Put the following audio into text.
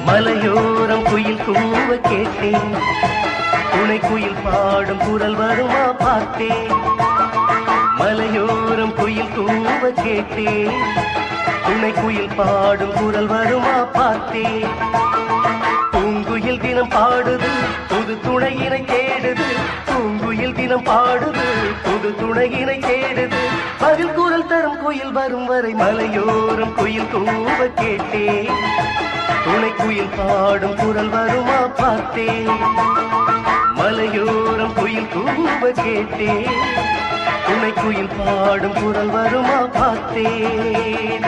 மலையோரம் குயில் கூவ கேட்டேன், துணை குயில் பாடும் குரல் வருமா பார்த்தேன். மலையோரம் குயில் கூவ கேட்டேன், துணை குயில் பாடும் குரல் வருமா பார்த்தேன். பூங்குயில் தினம் பாடுது புது துணையினை தேடுது, பூங்குயில் தினம் பாடுது புது துணையினை தேடுது. பதில் குரல் தரும் குயில் வரும் வரை மலையோரம் குயில் கூவ கேட்டேன், துணை குயில் பாடும் குரல் வருமா பார்த்தேன். மலையோரம் குயில் கூவ கேட்டேன், துணை குயில் பாடும் குரல் வருமா பார்த்தேன்.